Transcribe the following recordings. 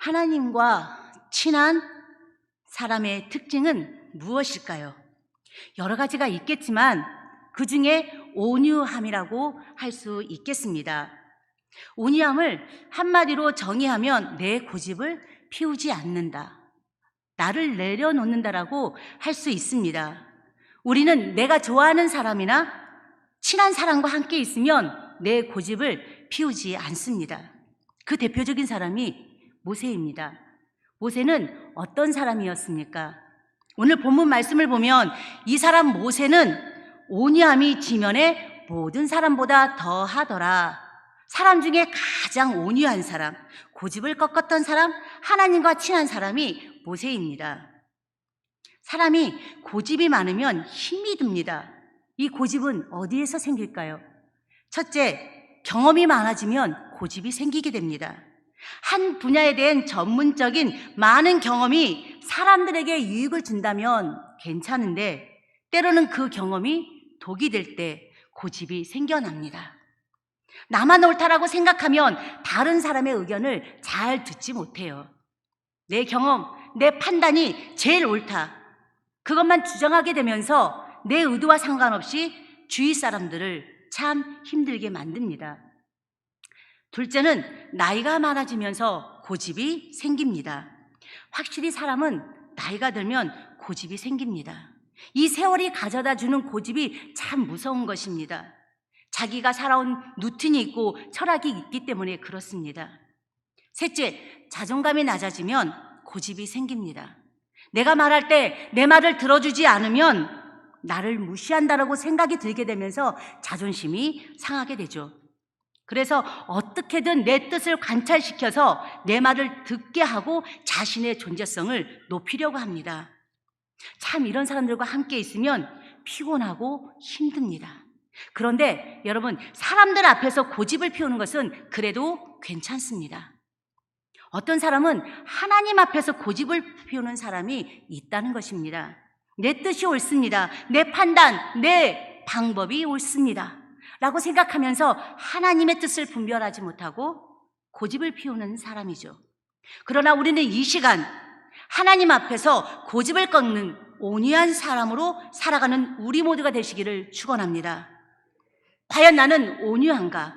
하나님과 친한 사람의 특징은 무엇일까요? 여러 가지가 있겠지만 그 중에 온유함이라고 할 수 있겠습니다. 온유함을 한마디로 정의하면 내 고집을 피우지 않는다, 나를 내려놓는다라고 할 수 있습니다. 우리는 내가 좋아하는 사람이나 친한 사람과 함께 있으면 내 고집을 피우지 않습니다. 그 대표적인 사람이 모세입니다. 모세는 어떤 사람이었습니까? 오늘 본문 말씀을 보면 이 사람 모세는 온유함이 지면에 모든 사람보다 더하더라. 사람 중에 가장 온유한 사람, 고집을 꺾었던 사람, 하나님과 친한 사람이 모세입니다. 사람이 고집이 많으면 힘이 듭니다. 이 고집은 어디에서 생길까요? 첫째, 경험이 많아지면 고집이 생기게 됩니다. 한 분야에 대한 전문적인 많은 경험이 사람들에게 유익을 준다면 괜찮은데 때로는 그 경험이 독이 될 때 고집이 생겨납니다. 나만 옳다라고 생각하면 다른 사람의 의견을 잘 듣지 못해요. 내 경험, 내 판단이 제일 옳다, 그것만 주장하게 되면서 내 의도와 상관없이 주위 사람들을 참 힘들게 만듭니다. 둘째는 나이가 많아지면서 고집이 생깁니다. 확실히 사람은 나이가 들면 고집이 생깁니다. 이 세월이 가져다 주는 고집이 참 무서운 것입니다. 자기가 살아온 루틴이 있고 철학이 있기 때문에 그렇습니다. 셋째, 자존감이 낮아지면 고집이 생깁니다. 내가 말할 때 내 말을 들어주지 않으면 나를 무시한다라고 생각이 들게 되면서 자존심이 상하게 되죠. 그래서 어떻게든 내 뜻을 관찰시켜서 내 말을 듣게 하고 자신의 존재성을 높이려고 합니다. 참 이런 사람들과 함께 있으면 피곤하고 힘듭니다. 그런데 여러분, 사람들 앞에서 고집을 피우는 것은 그래도 괜찮습니다. 어떤 사람은 하나님 앞에서 고집을 피우는 사람이 있다는 것입니다. 내 뜻이 옳습니다, 내 판단, 내 방법이 옳습니다 라고 생각하면서 하나님의 뜻을 분별하지 못하고 고집을 피우는 사람이죠. 그러나 우리는 이 시간 하나님 앞에서 고집을 꺾는 온유한 사람으로 살아가는 우리 모두가 되시기를 축원합니다. 과연 나는 온유한가?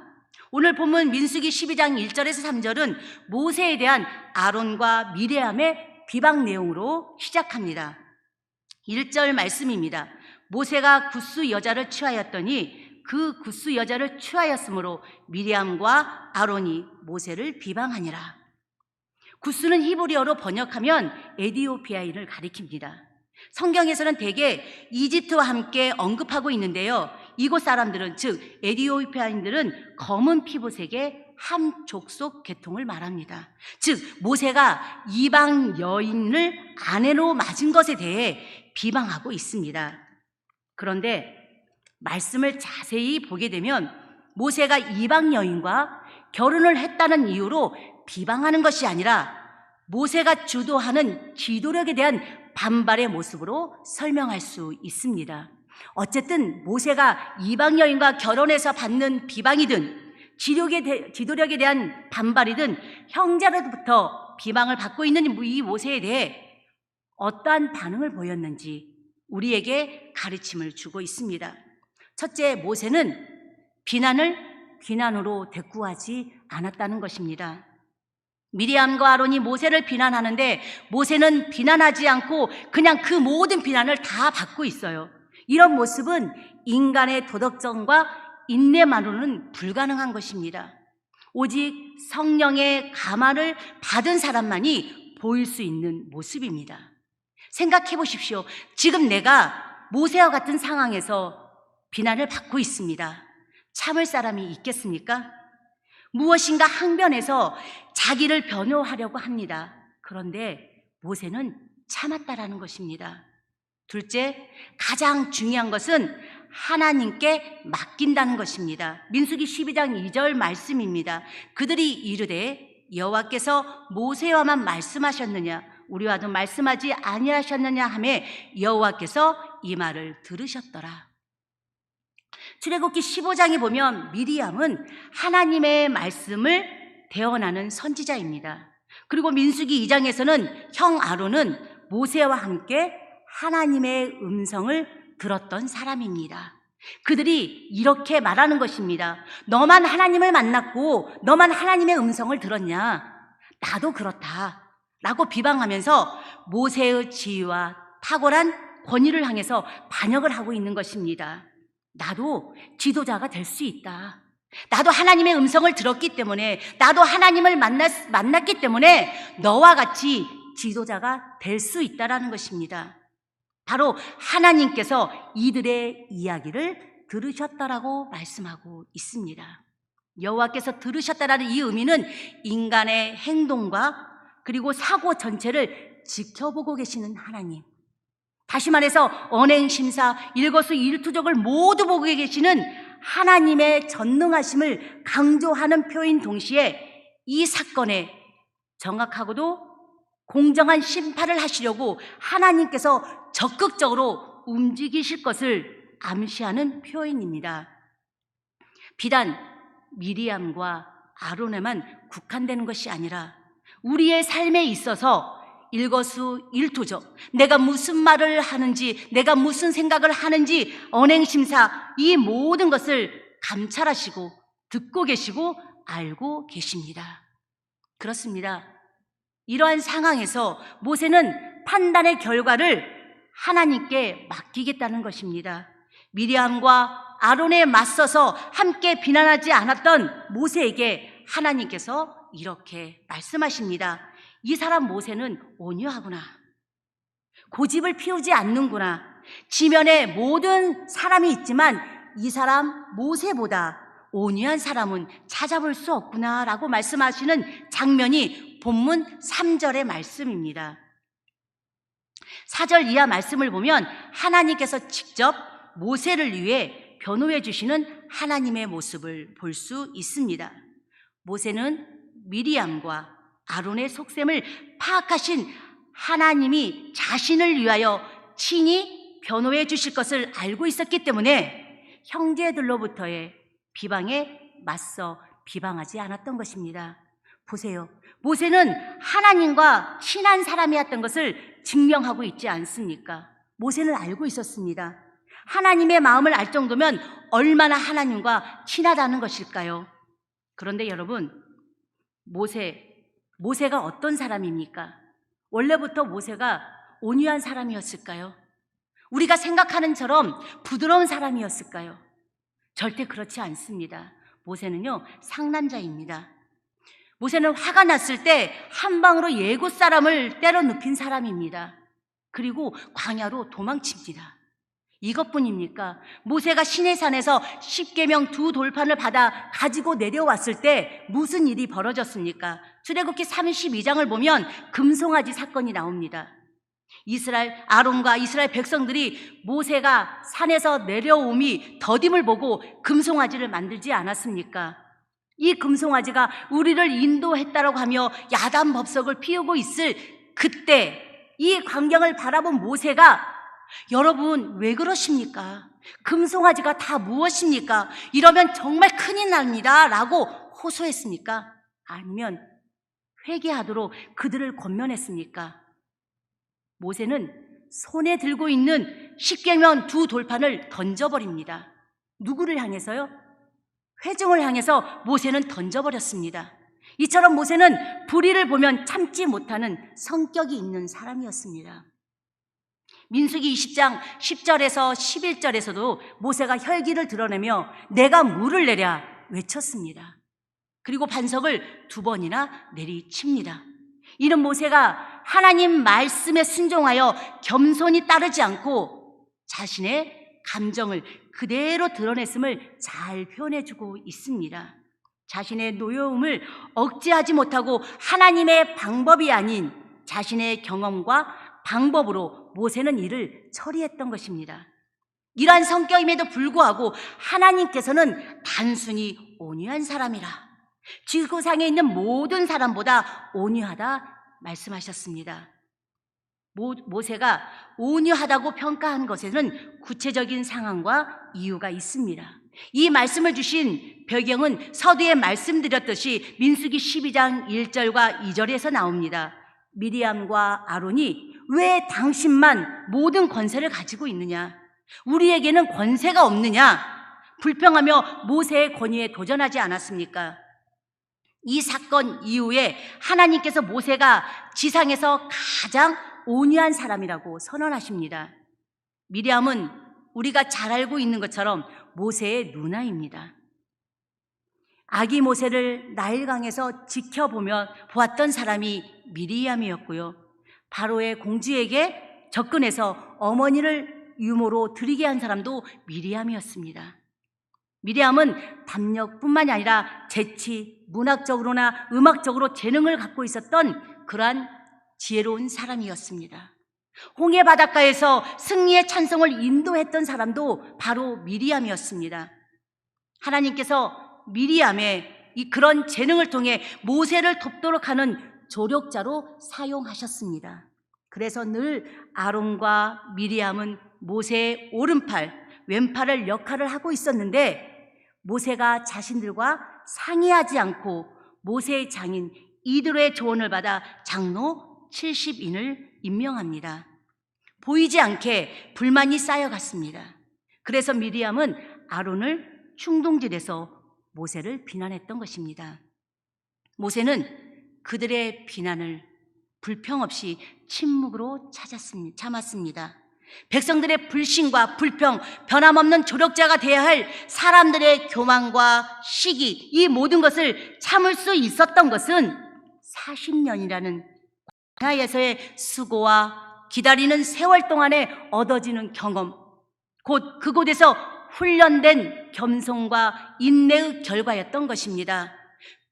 오늘 본문 민수기 12장 1절에서 3절은 모세에 대한 아론과 미레암의 비방 내용으로 시작합니다. 1절 말씀입니다. 모세가 굿수 여자를 취하였더니 그 굿수 여자를 취하였으므로 미리암과 아론이 모세를 비방하니라. 굿수는 히브리어로 번역하면 에디오피아인을 가리킵니다. 성경에서는 대개 이집트와 함께 언급하고 있는데요, 이곳 사람들은, 즉 에디오피아인들은 검은 피부색의 함 족속 계통을 말합니다. 즉 모세가 이방 여인을 아내로 맞은 것에 대해 비방하고 있습니다. 그런데 말씀을 자세히 보게 되면 모세가 이방 여인과 결혼을 했다는 이유로 비방하는 것이 아니라 모세가 주도하는 지도력에 대한 반발의 모습으로 설명할 수 있습니다. 어쨌든 모세가 이방 여인과 결혼해서 받는 비방이든 지도력에 대한 반발이든 형제로부터 비방을 받고 있는 이 모세에 대해 어떠한 반응을 보였는지 우리에게 가르침을 주고 있습니다. 첫째, 모세는 비난을 비난으로 대꾸하지 않았다는 것입니다. 미리암과 아론이 모세를 비난하는데 모세는 비난하지 않고 그냥 그 모든 비난을 다 받고 있어요. 이런 모습은 인간의 도덕성과 인내만으로는 불가능한 것입니다. 오직 성령의 감화를 받은 사람만이 보일 수 있는 모습입니다. 생각해 보십시오. 지금 내가 모세와 같은 상황에서 비난을 받고 있습니다. 참을 사람이 있겠습니까? 무엇인가 항변해서 자기를 변호하려고 합니다. 그런데 모세는 참았다라는 것입니다. 둘째, 가장 중요한 것은 하나님께 맡긴다는 것입니다. 민수기 12장 2절 말씀입니다. 그들이 이르되 여호와께서 모세와만 말씀하셨느냐 우리와도 말씀하지 아니하셨느냐 하매 여호와께서 이 말을 들으셨더라. 출애굽기 15장에 보면 미리암은 하나님의 말씀을 대언하는 선지자입니다. 그리고 민수기 2장에서는 형 아론은 모세와 함께 하나님의 음성을 들었던 사람입니다. 그들이 이렇게 말하는 것입니다. 너만 하나님을 만났고 너만 하나님의 음성을 들었냐? 나도 그렇다 라고 비방하면서 모세의 지위와 탁월한 권위를 향해서 반역을 하고 있는 것입니다. 나도 지도자가 될 수 있다. 나도 하나님의 음성을 들었기 때문에, 나도 하나님을 만났기 때문에 너와 같이 지도자가 될 수 있다라는 것입니다. 바로 하나님께서 이들의 이야기를 들으셨다라고 말씀하고 있습니다. 여호와께서 들으셨다라는 이 의미는 인간의 행동과 그리고 사고 전체를 지켜보고 계시는 하나님, 다시 말해서 언행심사, 일거수일투족을 모두 보고 계시는 하나님의 전능하심을 강조하는 표현 동시에 이 사건에 정확하고도 공정한 심판을 하시려고 하나님께서 적극적으로 움직이실 것을 암시하는 표현입니다. 비단 미리암과 아론에만 국한되는 것이 아니라 우리의 삶에 있어서 일거수일투족, 내가 무슨 말을 하는지, 내가 무슨 생각을 하는지, 언행심사, 이 모든 것을 감찰하시고 듣고 계시고 알고 계십니다. 그렇습니다. 이러한 상황에서 모세는 판단의 결과를 하나님께 맡기겠다는 것입니다. 미리암과 아론에 맞서서 함께 비난하지 않았던 모세에게 하나님께서 이렇게 말씀하십니다. 이 사람 모세는 온유하구나. 고집을 피우지 않는구나. 지면에 모든 사람이 있지만 이 사람 모세보다 온유한 사람은 찾아볼 수 없구나 라고 말씀하시는 장면이 본문 3절의 말씀입니다. 4절 이하 말씀을 보면 하나님께서 직접 모세를 위해 변호해 주시는 하나님의 모습을 볼 수 있습니다. 모세는 미리암과 아론의 속셈을 파악하신 하나님이 자신을 위하여 친히 변호해 주실 것을 알고 있었기 때문에 형제들로부터의 비방에 맞서 비방하지 않았던 것입니다. 보세요. 모세는 하나님과 친한 사람이었던 것을 증명하고 있지 않습니까? 모세는 알고 있었습니다. 하나님의 마음을 알 정도면 얼마나 하나님과 친하다는 것일까요? 그런데 여러분, 모세가 어떤 사람입니까? 원래부터 모세가 온유한 사람이었을까요? 우리가 생각하는 처럼 부드러운 사람이었을까요? 절대 그렇지 않습니다. 모세는요, 상남자입니다. 모세는 화가 났을 때 한 방으로 예고 사람을 때려 눕힌 사람입니다. 그리고 광야로 도망칩니다. 이것뿐입니까? 모세가 시내산에서 십계명 두 돌판을 받아 가지고 내려왔을 때 무슨 일이 벌어졌습니까? 출애굽기 32장을 보면 금송아지 사건이 나옵니다. 아론과 이스라엘 백성들이 모세가 산에서 내려옴이 더딤을 보고 금송아지를 만들지 않았습니까? 이 금송아지가 우리를 인도했다라고 하며 야단 법석을 피우고 있을 그때 이 광경을 바라본 모세가 여러분 왜 그러십니까? 금송아지가 다 무엇입니까? 이러면 정말 큰일 납니다 라고 호소했습니까? 아니면 회개하도록 그들을 권면했습니까? 모세는 손에 들고 있는 십계명 두 돌판을 던져버립니다. 누구를 향해서요? 회중을 향해서 모세는 던져버렸습니다. 이처럼 모세는 불의를 보면 참지 못하는 성격이 있는 사람이었습니다. 민수기 20장 10절에서 11절에서도 모세가 혈기를 드러내며 내가 물을 내랴 외쳤습니다. 그리고 반석을 2번이나 내리칩니다. 이는 모세가 하나님 말씀에 순종하여 겸손히 따르지 않고 자신의 감정을 그대로 드러냈음을 잘 표현해주고 있습니다. 자신의 노여움을 억제하지 못하고 하나님의 방법이 아닌 자신의 경험과 방법으로 모세는 이를 처리했던 것입니다. 이러한 성격임에도 불구하고 하나님께서는 단순히 온유한 사람이라, 지구상에 있는 모든 사람보다 온유하다 말씀하셨습니다. 모세가 온유하다고 평가한 것에는 구체적인 상황과 이유가 있습니다. 이 말씀을 주신 배경은 서두에 말씀드렸듯이 민수기 12장 1절과 2절에서 나옵니다. 미리암과 아론이 왜 당신만 모든 권세를 가지고 있느냐? 우리에게는 권세가 없느냐? 불평하며 모세의 권위에 도전하지 않았습니까? 이 사건 이후에 하나님께서 모세가 지상에서 가장 온유한 사람이라고 선언하십니다. 미리암은 우리가 잘 알고 있는 것처럼 모세의 누나입니다. 아기 모세를 나일강에서 지켜보며 보았던 사람이 미리암이었고요. 바로의 공주에게 접근해서 어머니를 유모로 드리게 한 사람도 미리암이었습니다. 미리암은 담력뿐만이 아니라 재치, 문학적으로나 음악적으로 재능을 갖고 있었던 그러한 지혜로운 사람이었습니다. 홍해 바닷가에서 승리의 찬송을 인도했던 사람도 바로 미리암이었습니다. 하나님께서 미리암의 그런 재능을 통해 모세를 돕도록 하는 조력자로 사용하셨습니다. 그래서 늘 아론과 미리암은 모세의 오른팔, 왼팔을 역할을 하고 있었는데 모세가 자신들과 상의하지 않고 모세의 장인 이드로의 조언을 받아 장로 70인을 임명합니다. 보이지 않게 불만이 쌓여갔습니다. 그래서 미리암은 아론을 충동질해서 모세를 비난했던 것입니다. 모세는 그들의 비난을 불평 없이 침묵으로 참았습니다. 백성들의 불신과 불평, 변함없는 조력자가 되어야 할 사람들의 교만과 시기, 이 모든 것을 참을 수 있었던 것은 40년이라는 광야에서의 수고와 기다리는 세월 동안에 얻어지는 경험, 곧 그곳에서 훈련된 겸손과 인내의 결과였던 것입니다.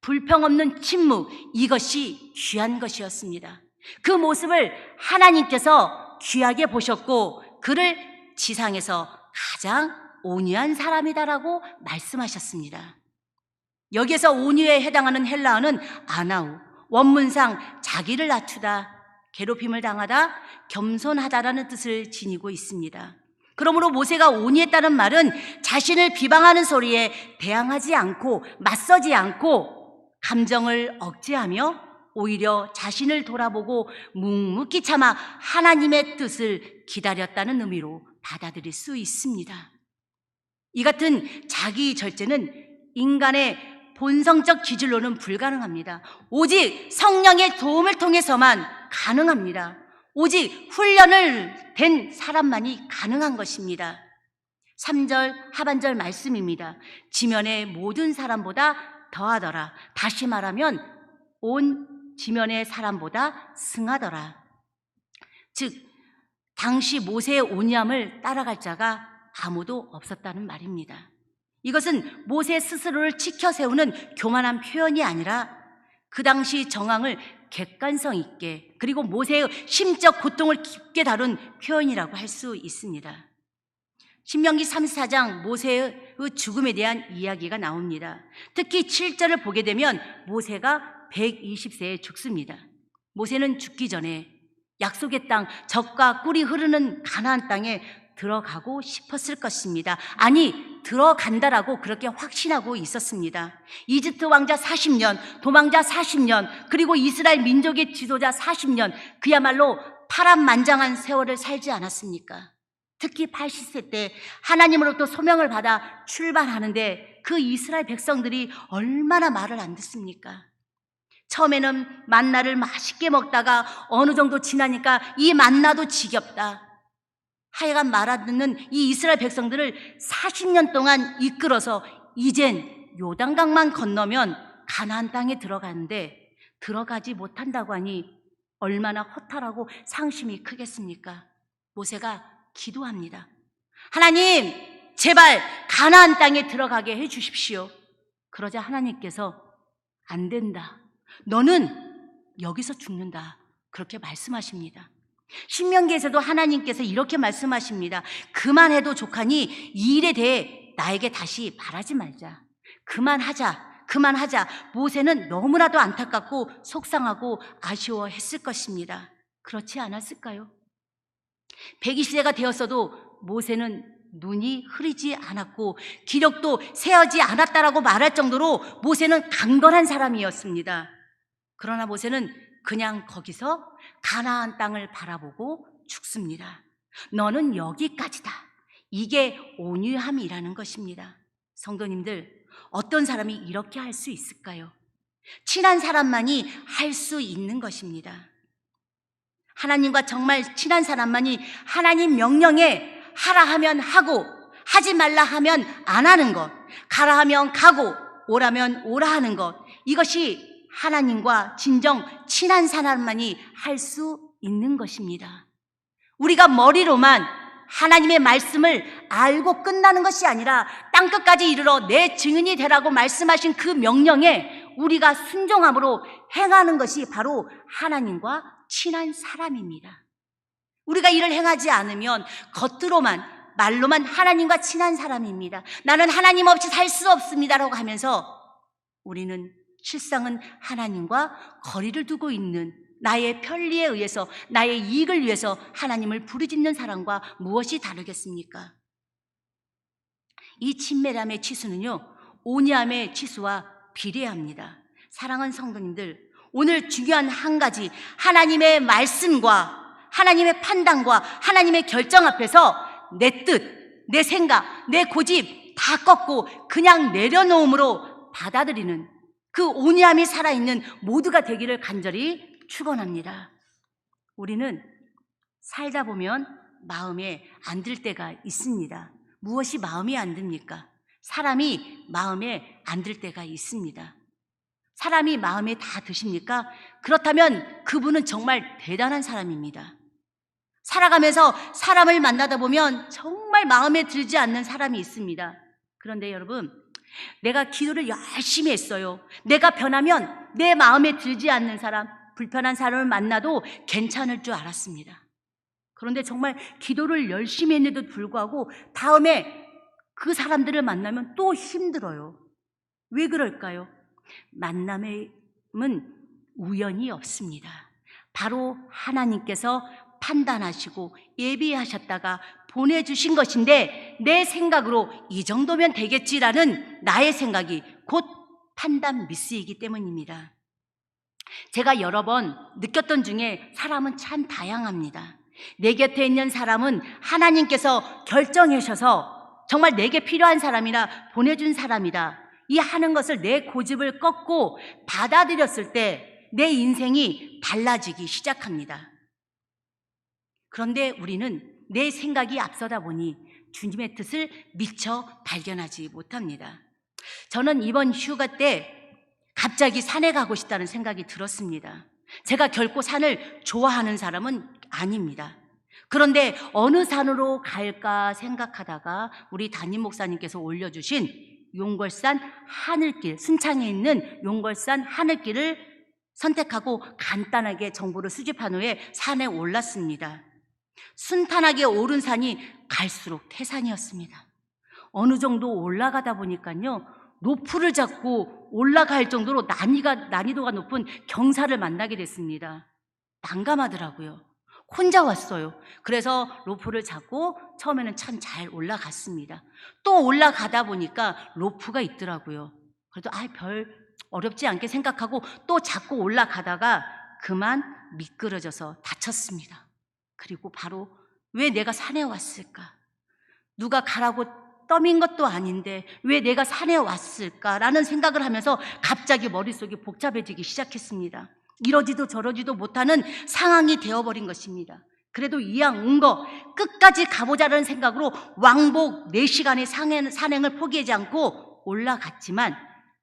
불평 없는 침묵, 이것이 귀한 것이었습니다. 그 모습을 하나님께서 귀하게 보셨고 그를 지상에서 가장 온유한 사람이다라고 말씀하셨습니다. 여기에서 온유에 해당하는 헬라어는 아나우, 원문상 자기를 낮추다, 괴롭힘을 당하다, 겸손하다라는 뜻을 지니고 있습니다. 그러므로 모세가 온유했다는 말은 자신을 비방하는 소리에 대항하지 않고 맞서지 않고 감정을 억제하며 오히려 자신을 돌아보고 묵묵히 참아 하나님의 뜻을 기다렸다는 의미로 받아들일 수 있습니다. 이 같은 자기 절제는 인간의 본성적 기질로는 불가능합니다. 오직 성령의 도움을 통해서만 가능합니다. 오직 훈련을 된 사람만이 가능한 것입니다. 3절 하반절 말씀입니다. 지면의 모든 사람보다 더하더라. 다시 말하면 온 지면의 사람보다 승하더라. 즉 당시 모세의 온유함을 따라갈 자가 아무도 없었다는 말입니다. 이것은 모세 스스로를 치켜 세우는 교만한 표현이 아니라 그 당시 정황을 객관성 있게 그리고 모세의 심적 고통을 깊게 다룬 표현이라고 할 수 있습니다. 신명기 34장 모세의 죽음에 대한 이야기가 나옵니다. 특히 7절을 보게 되면 모세가 120세에 죽습니다. 모세는 죽기 전에 약속의 땅, 젖과 꿀이 흐르는 가나안 땅에 들어가고 싶었을 것입니다. 아니, 들어간다라고 그렇게 확신하고 있었습니다. 이집트 왕자 40년, 도망자 40년, 그리고 이스라엘 민족의 지도자 40년, 그야말로 파란만장한 세월을 살지 않았습니까? 특히 80세 때 하나님으로부터 소명을 받아 출발하는데 그 이스라엘 백성들이 얼마나 말을 안 듣습니까? 처음에는 만나를 맛있게 먹다가 어느 정도 지나니까 이 만나도 지겹다. 하여간 말 안 듣는 이 이스라엘 백성들을 40년 동안 이끌어서 이젠 요단강만 건너면 가나안 땅에 들어가는데 들어가지 못한다고 하니 얼마나 허탈하고 상심이 크겠습니까? 모세가 기도합니다. 하나님, 제발 가나안 땅에 들어가게 해 주십시오. 그러자 하나님께서 안 된다. 너는 여기서 죽는다. 그렇게 말씀하십니다. 신명기에서도 하나님께서 이렇게 말씀하십니다. 그만해도 족하니 이 일에 대해 나에게 다시 말하지 말자. 그만하자. 모세는 너무나도 안타깝고 속상하고 아쉬워했을 것입니다. 그렇지 않았을까요? 120세가 되었어도 모세는 눈이 흐리지 않았고 기력도 새어지 않았다라고 말할 정도로 모세는 강건한 사람이었습니다. 그러나 모세는 그냥 거기서 가나안 땅을 바라보고 죽습니다. 너는 여기까지다. 이게 온유함이라는 것입니다. 성도님들, 어떤 사람이 이렇게 할 수 있을까요? 친한 사람만이 할 수 있는 것입니다. 하나님과 정말 친한 사람만이 하나님 명령에 하라 하면 하고 하지 말라 하면 안 하는 것, 가라 하면 가고 오라면 오라 하는 것, 이것이 하나님과 진정 친한 사람만이 할 수 있는 것입니다. 우리가 머리로만 하나님의 말씀을 알고 끝나는 것이 아니라 땅끝까지 이르러 내 증인이 되라고 말씀하신 그 명령에 우리가 순종함으로 행하는 것이 바로 하나님과 친한 사람입니다. 우리가 이를 행하지 않으면 겉으로만, 말로만 하나님과 친한 사람입니다. 나는 하나님 없이 살 수 없습니다라고 하면서 우리는 실상은 하나님과 거리를 두고 있는, 나의 편리에 의해서, 나의 이익을 위해서 하나님을 부르짖는 사람과 무엇이 다르겠습니까? 이 친밀함의 치수는요, 온유함의 치수와 비례합니다. 사랑하는 성도님들, 오늘 중요한 한 가지, 하나님의 말씀과 하나님의 판단과 하나님의 결정 앞에서 내 뜻, 내 생각, 내 고집 다 꺾고 그냥 내려놓음으로 받아들이는 그 온유함이 살아있는 모두가 되기를 간절히 축원합니다. 우리는 살다 보면 마음에 안 들 때가 있습니다. 무엇이 마음에 안 듭니까? 사람이 마음에 안 들 때가 있습니다. 사람이 마음에 다 드십니까? 그렇다면 그분은 정말 대단한 사람입니다. 살아가면서 사람을 만나다 보면 정말 마음에 들지 않는 사람이 있습니다. 그런데 여러분, 내가 기도를 열심히 했어요. 내가 변하면 내 마음에 들지 않는 사람, 불편한 사람을 만나도 괜찮을 줄 알았습니다. 그런데 정말 기도를 열심히 했는데도 불구하고 다음에 그 사람들을 만나면 또 힘들어요. 왜 그럴까요? 만남은 우연이 없습니다. 바로 하나님께서 판단하시고 예비하셨다가 보내주신 것인데 내 생각으로 이 정도면 되겠지라는 나의 생각이 곧 판단 미스이기 때문입니다. 제가 여러 번 느꼈던 중에 사람은 참 다양합니다. 내 곁에 있는 사람은 하나님께서 결정하셔서 정말 내게 필요한 사람이라 보내준 사람이다, 이 하는 것을 내 고집을 꺾고 받아들였을 때 내 인생이 달라지기 시작합니다. 그런데 우리는 내 생각이 앞서다 보니 주님의 뜻을 미처 발견하지 못합니다. 저는 이번 휴가 때 갑자기 산에 가고 싶다는 생각이 들었습니다. 제가 결코 산을 좋아하는 사람은 아닙니다. 그런데 어느 산으로 갈까 생각하다가 우리 담임 목사님께서 올려주신 용걸산 하늘길, 순창에 있는 용걸산 하늘길을 선택하고 간단하게 정보를 수집한 후에 산에 올랐습니다. 순탄하게 오른 산이 갈수록 태산이었습니다. 어느 정도 올라가다 보니까요, 로프를 잡고 올라갈 정도로 난이도가 높은 경사를 만나게 됐습니다. 난감하더라고요. 혼자 왔어요. 그래서 로프를 잡고 처음에는 참 잘 올라갔습니다. 또 올라가다 보니까 로프가 있더라고요. 그래도 별 어렵지 않게 생각하고 또 잡고 올라가다가 그만 미끄러져서 다쳤습니다. 그리고 바로 왜 내가 산에 왔을까? 누가 가라고 떠민 것도 아닌데 왜 내가 산에 왔을까라는 생각을 하면서 갑자기 머릿속이 복잡해지기 시작했습니다. 이러지도 저러지도 못하는 상황이 되어버린 것입니다. 그래도 이왕 온 거 끝까지 가보자는 생각으로 왕복 4시간의 산행을 포기하지 않고 올라갔지만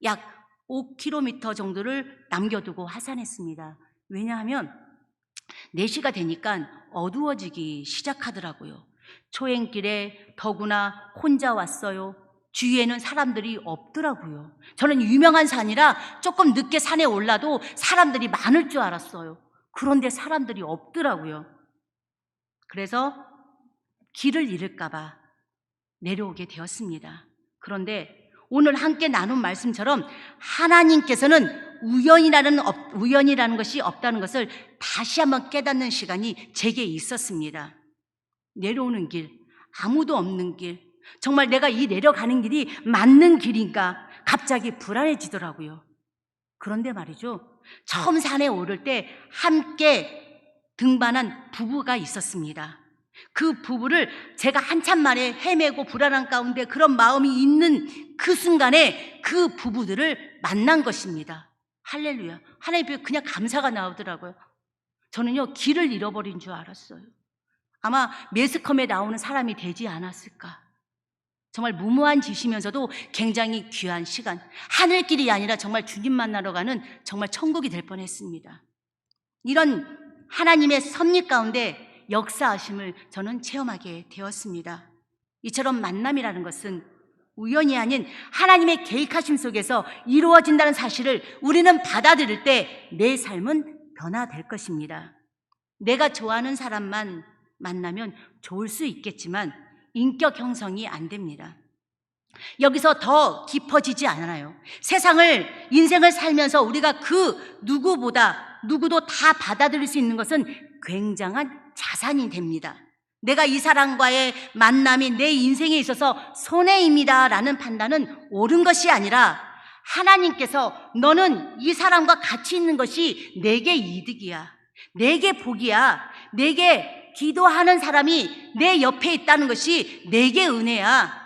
약 5km 정도를 남겨두고 하산했습니다. 왜냐하면 4시가 되니까 어두워지기 시작하더라고요. 초행길에 더구나 혼자 왔어요. 주위에는 사람들이 없더라고요. 저는 유명한 산이라 조금 늦게 산에 올라도 사람들이 많을 줄 알았어요. 그런데 사람들이 없더라고요. 그래서 길을 잃을까 봐 내려오게 되었습니다. 그런데 오늘 함께 나눈 말씀처럼 하나님께서는 우연이라는 것이 없다는 것을 다시 한번 깨닫는 시간이 제게 있었습니다. 내려오는 길, 아무도 없는 길, 정말 내가 이 내려가는 길이 맞는 길인가 갑자기 불안해지더라고요. 그런데 말이죠, 처음 산에 오를 때 함께 등반한 부부가 있었습니다. 그 부부를 제가 한참 만에 헤매고 불안한 가운데 그런 마음이 있는 그 순간에 그 부부들을 만난 것입니다. 할렐루야. 하나님 그냥 감사가 나오더라고요. 저는요, 길을 잃어버린 줄 알았어요. 아마 매스컴에 나오는 사람이 되지 않았을까. 정말 무모한 짓이면서도 굉장히 귀한 시간, 하늘길이 아니라 정말 주님 만나러 가는 정말 천국이 될 뻔했습니다. 이런 하나님의 섭리 가운데 역사하심을 저는 체험하게 되었습니다. 이처럼 만남이라는 것은 우연이 아닌 하나님의 계획하심 속에서 이루어진다는 사실을 우리는 받아들일 때 내 삶은 변화될 것입니다. 내가 좋아하는 사람만 만나면 좋을 수 있겠지만 인격 형성이 안 됩니다. 여기서 더 깊어지지 않아요. 인생을 살면서 우리가 그 누구도 다 받아들일 수 있는 것은 굉장한 자산이 됩니다. 내가 이 사람과의 만남이 내 인생에 있어서 손해입니다 라는 판단은 옳은 것이 아니라 하나님께서 너는 이 사람과 같이 있는 것이 내게 이득이야, 내게 복이야, 내게 기도하는 사람이 내 옆에 있다는 것이 내게 은혜야.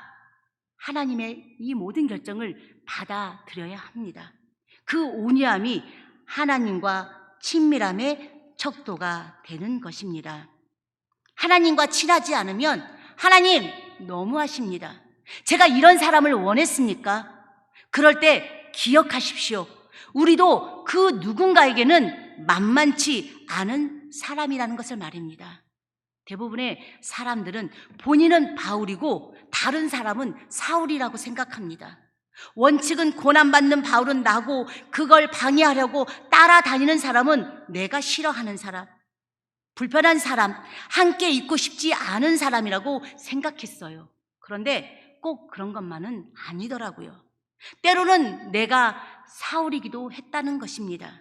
하나님의 이 모든 결정을 받아들여야 합니다. 그 온유함이 하나님과 친밀함의 척도가 되는 것입니다. 하나님과 친하지 않으면 하나님 너무하십니다. 제가 이런 사람을 원했습니까? 그럴 때 기억하십시오. 우리도 그 누군가에게는 만만치 않은 사람이라는 것을 말입니다. 대부분의 사람들은 본인은 바울이고 다른 사람은 사울이라고 생각합니다. 원칙은 고난받는 바울은 나고 그걸 방해하려고 따라다니는 사람은 내가 싫어하는 사람, 불편한 사람, 함께 있고 싶지 않은 사람이라고 생각했어요. 그런데 꼭 그런 것만은 아니더라고요. 때로는 내가 사울이기도 했다는 것입니다.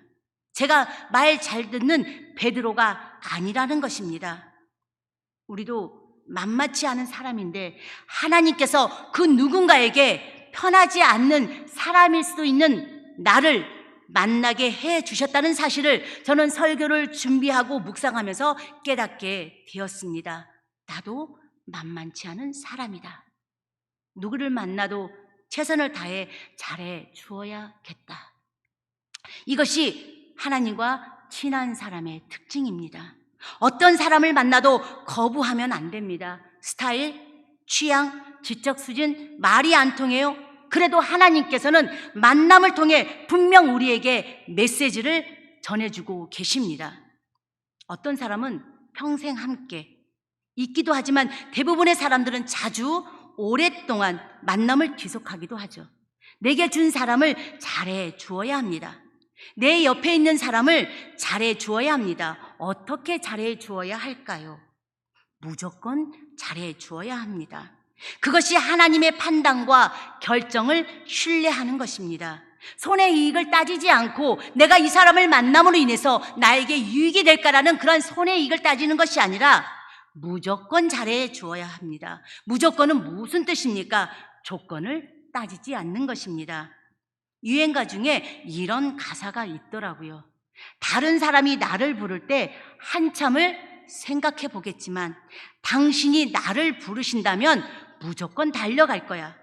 제가 말 잘 듣는 베드로가 아니라는 것입니다. 우리도 만만치 않은 사람인데 하나님께서 그 누군가에게 편하지 않는 사람일 수도 있는 나를 만나게 해 주셨다는 사실을 저는 설교를 준비하고 묵상하면서 깨닫게 되었습니다. 나도 만만치 않은 사람이다. 누구를 만나도 최선을 다해 잘해 주어야겠다. 이것이 하나님과 친한 사람의 특징입니다. 어떤 사람을 만나도 거부하면 안 됩니다. 스타일, 취향, 지적 수준, 말이 안 통해요. 그래도 하나님께서는 만남을 통해 분명 우리에게 메시지를 전해주고 계십니다. 어떤 사람은 평생 함께 있기도 하지만 대부분의 사람들은 자주 오랫동안 만남을 지속하기도 하죠. 내게 준 사람을 잘해 주어야 합니다. 내 옆에 있는 사람을 잘해 주어야 합니다. 어떻게 잘해 주어야 할까요? 무조건 잘해 주어야 합니다. 그것이 하나님의 판단과 결정을 신뢰하는 것입니다. 손해 이익을 따지지 않고 내가 이 사람을 만남으로 인해서 나에게 유익이 될까라는 그런 손해 이익을 따지는 것이 아니라 무조건 잘해 주어야 합니다. 무조건은 무슨 뜻입니까? 조건을 따지지 않는 것입니다. 유행가 중에 이런 가사가 있더라고요. 다른 사람이 나를 부를 때 한참을 생각해 보겠지만 당신이 나를 부르신다면 무조건 달려갈 거야.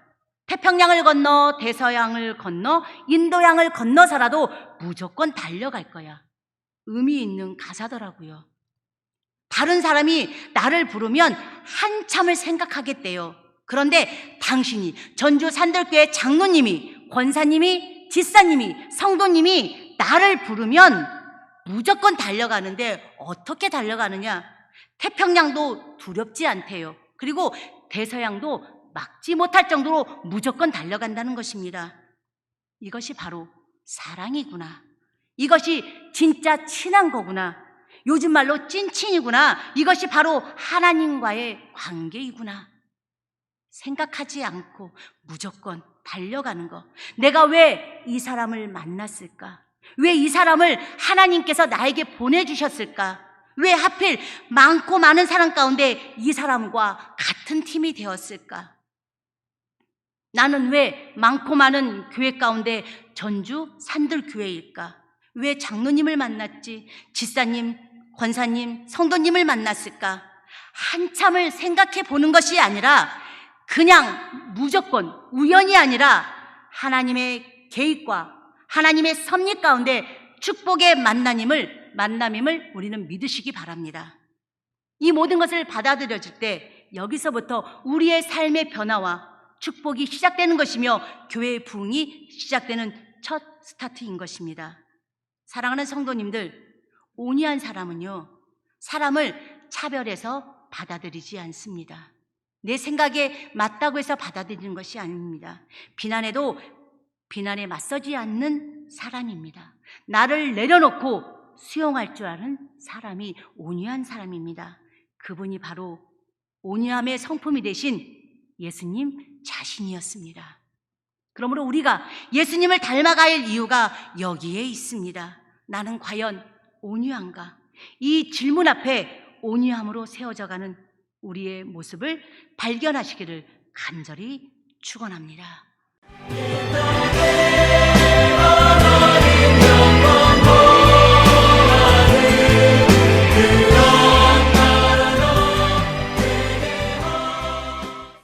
태평양을 건너 대서양을 건너 인도양을 건너서라도 무조건 달려갈 거야. 의미 있는 가사더라고요. 다른 사람이 나를 부르면 한참을 생각하겠대요. 그런데 당신이 전주 산들교회 장로님이, 권사님이, 집사님이, 성도님이 나를 부르면 무조건 달려가는데 어떻게 달려가느냐? 태평양도 두렵지 않대요. 그리고 대서양도 막지 못할 정도로 무조건 달려간다는 것입니다. 이것이 바로 사랑이구나. 이것이 진짜 친한 거구나. 요즘 말로 찐친이구나. 이것이 바로 하나님과의 관계이구나. 생각하지 않고 무조건 달려가는 거. 내가 왜 이 사람을 만났을까? 왜 이 사람을 하나님께서 나에게 보내주셨을까? 왜 하필 많고 많은 사람 가운데 이 사람과 같은 팀이 되었을까? 나는 왜 많고 많은 교회 가운데 전주 산들교회일까? 왜 장로님을 만났지? 지사님, 권사님, 성도님을 만났을까? 한참을 생각해 보는 것이 아니라 그냥 무조건 우연이 아니라 하나님의 계획과 하나님의 섭리 가운데 축복의 만남임을 우리는 믿으시기 바랍니다. 이 모든 것을 받아들여질 때 여기서부터 우리의 삶의 변화와 축복이 시작되는 것이며 교회의 부흥이 시작되는 첫 스타트인 것입니다. 사랑하는 성도님들, 온유한 사람은요, 사람을 차별해서 받아들이지 않습니다. 내 생각에 맞다고 해서 받아들이는 것이 아닙니다. 비난에도 비난에 맞서지 않는 사람입니다. 나를 내려놓고 수용할 줄 아는 사람이 온유한 사람입니다. 그분이 바로 온유함의 성품이 되신 예수님 자신이었습니다. 그러므로 우리가 예수님을 닮아갈 이유가 여기에 있습니다. 나는 과연 온유한가? 이 질문 앞에 온유함으로 세워져가는 우리의 모습을 발견하시기를 간절히 축원합니다.